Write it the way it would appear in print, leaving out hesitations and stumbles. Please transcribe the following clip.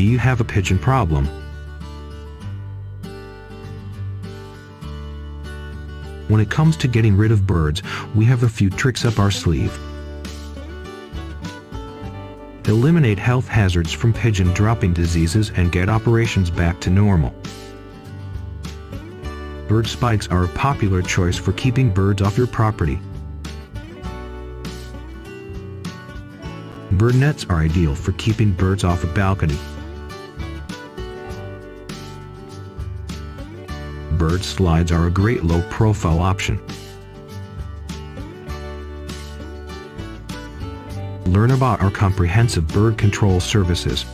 Do you have a pigeon problem? When it comes to getting rid of birds, we have a few tricks up our sleeve. Eliminate health hazards from pigeon dropping diseases and get operations back to normal. Bird spikes are a popular choice for keeping birds off your property. Bird nets are ideal for keeping birds off a balcony. Bird slides are a great low-profile option. Learn about our comprehensive bird control services.